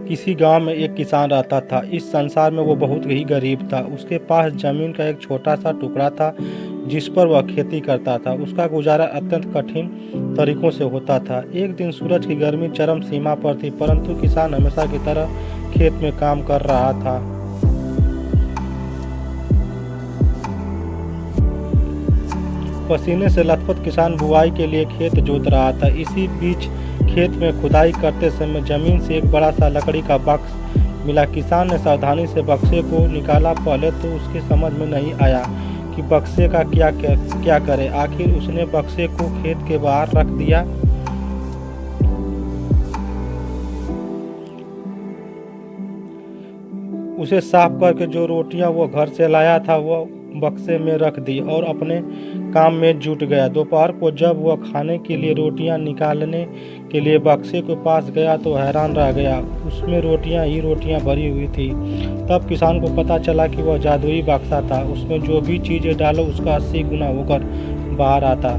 किसी गांव में एक किसान रहता था। इस संसार में वो बहुत ही गरीब था। उसके पास जमीन का एक छोटा सा टुकड़ा था जिस पर वह खेती करता था। उसका गुजारा अत्यंत कठिन तरीकों से होता था। एक दिन सूरज की गर्मी चरम सीमा पर थी, परंतु किसान हमेशा की तरह खेत में काम कर रहा था। पसीने से लथपथ किसान बुवाई के लिए खेत जोत रहा था। इसी बीच खेत में खुदाई करते समय जमीन से एक बड़ा सा लकड़ी का बक्स मिला। किसान ने सावधानी से बक्से को निकाला। पहले तो उसके समझ में नहीं आया कि बक्से का क्या करे। आखिर उसने बक्से को खेत के बाहर रख दिया। उसे साफ करके जो रोटियां वो घर से लाया था वो बक्से में रख दी और अपने काम में जुट गया। दोपहर को जब वह खाने के लिए रोटियां निकालने के लिए बक्से के पास गया तो हैरान रह गया। उसमें रोटियां ही रोटियां भरी हुई थी। तब किसान को पता चला कि वह जादुई बक्सा था। उसमें जो भी चीजें डालो उसका 80 गुना होकर बाहर आता।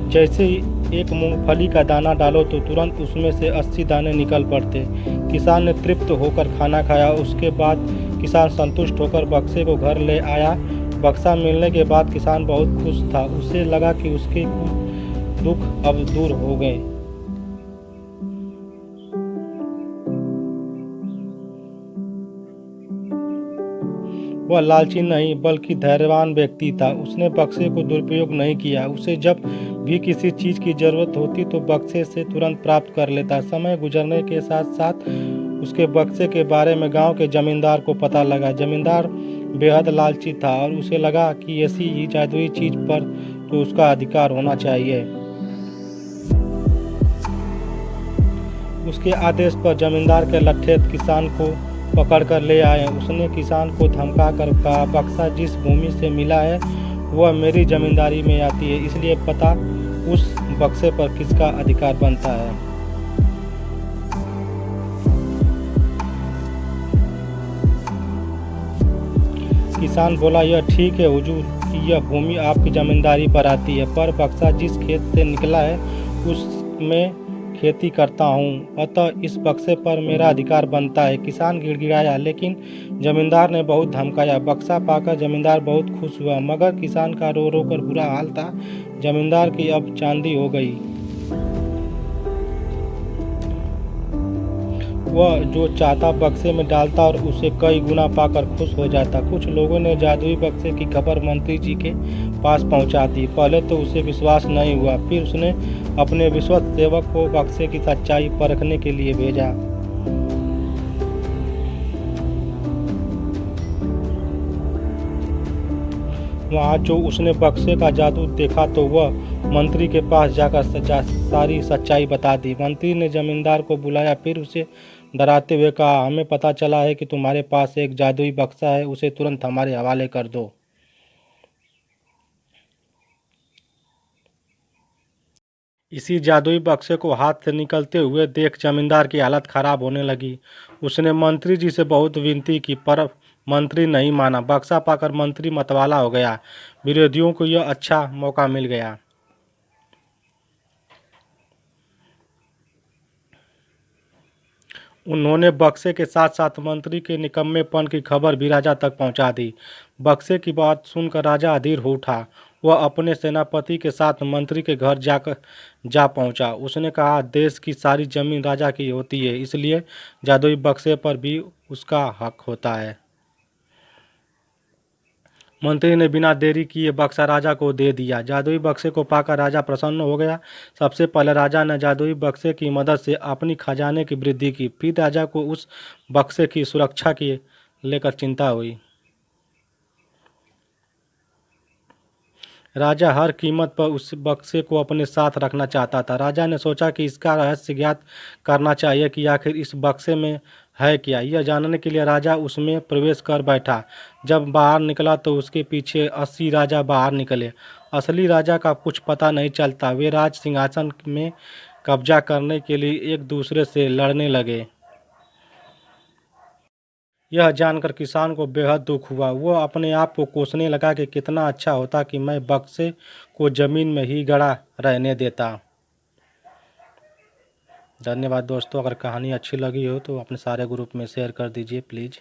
जैसे ही एक मूंगफली का दाना डालो तो तुरंत उसमें से 80 दाने निकल पड़ते। किसान ने तृप्त होकर खाना खाया। उसके बाद किसान संतुष्ट होकर बक्से को घर ले आया। बक्सा मिलने के बाद किसान बहुत खुश था। उसे लगा कि उसके दुख अब दूर हो गए। वह लालची नहीं बल्कि धैर्यवान व्यक्ति था। उसने बक्से को दुरुपयोग नहीं किया। उसे जब भी किसी चीज की जरूरत होती तो बक्से से तुरंत प्राप्त कर लेता। समय गुजरने के साथ साथ उसके बक्से के बारे में गांव के जमींदार को पता लगा। जमींदार बेहद लालची था और उसे लगा कि ऐसी ही जादुई चीज पर तो उसका अधिकार होना चाहिए। उसके आदेश पर जमींदार के लट्ठे किसान को पकड़ कर ले आए। उसने किसान को धमका कर कहा, बक्सा जिस भूमि से मिला है वह मेरी जमींदारी में आती है, इसलिए पता उस बक्से पर किसका अधिकार बनता है। किसान बोला, यह ठीक है हुजूर कि यह भूमि आपकी जमींदारी पर आती है, पर बक्सा जिस खेत से निकला है उसमें खेती करता हूँ, अतः इस बक्से पर मेरा अधिकार बनता है। किसान गिड़गिड़ाया, लेकिन जमींदार ने बहुत धमकाया। बक्सा पाकर जमींदार बहुत खुश हुआ, मगर किसान का रो रो कर बुरा हाल था। जमींदार की अब चांदी हो गई। वह जो चाहता बक्से में डालता और उसे कई गुना पाकर खुश हो जाता। कुछ लोगों ने जादुई बक्से की खबर मंत्री जी के पास पहुंचा दी। पहले तो उसे विश्वास नहीं हुआ, फिर उसने अपने विश्वस्त सेवक को बक्से की सच्चाई परखने के लिए भेजा। वहाँ जो उसने बक्से का जादू देखा तो वह मंत्री के पास जाकर सारी सच्चाई बता दी। मंत्री ने जमींदार को बुलाया, फिर उसे डराते हुए कहा, हमें पता चला है कि तुम्हारे पास एक जादुई बक्सा है, उसे तुरंत हमारे हवाले कर दो। इसी जादुई बक्से को हाथ से निकलते हुए देख जमींदार की हालत खराब होने लगी। उसने मंत्री जी से बहुत विनती की, पर मंत्री नहीं माना। बक्सा पाकर मंत्री मतवाला हो गया। विरोधियों को यह अच्छा मौका मिल गया। उन्होंने बक्से के साथ साथ मंत्री के निकम्मेपन की खबर भी राजा तक पहुंचा दी। बक्से की बात सुनकर राजा अधीर हो उठा। वह अपने सेनापति के साथ मंत्री के घर जा पहुंचा। उसने कहा, देश की सारी जमीन राजा की होती है, इसलिए जादुई बक्से पर भी उसका हक होता है। मंत्री ने बिना देरी किए बक्सा राजा को दे दिया। जादुई बक्से को पाकर राजा प्रसन्न हो गया। सबसे पहले राजा ने जादुई बक्से की मदद से अपनी खजाने की वृद्धि की। फिर राजा को उस बक्से की सुरक्षा की लेकर चिंता हुई। राजा हर कीमत पर उस बक्से को अपने साथ रखना चाहता था। राजा ने सोचा कि इसका रहस्य ज्ञात करना चाहिए कि आखिर इस बक्से में है क्या। यह जानने के लिए राजा उसमें प्रवेश कर बैठा। जब बाहर निकला तो उसके पीछे 80 राजा बाहर निकले। असली राजा का कुछ पता नहीं चलता। वे राज सिंहासन में कब्जा करने के लिए एक दूसरे से लड़ने लगे। यह जानकर किसान को बेहद दुख हुआ। वह अपने आप को कोसने लगा कि कितना अच्छा होता कि मैं बक्से को जमीन में ही गड़ा रहने देता। धन्यवाद दोस्तों। अगर कहानी अच्छी लगी हो तो अपने सारे ग्रुप में शेयर कर दीजिए प्लीज़।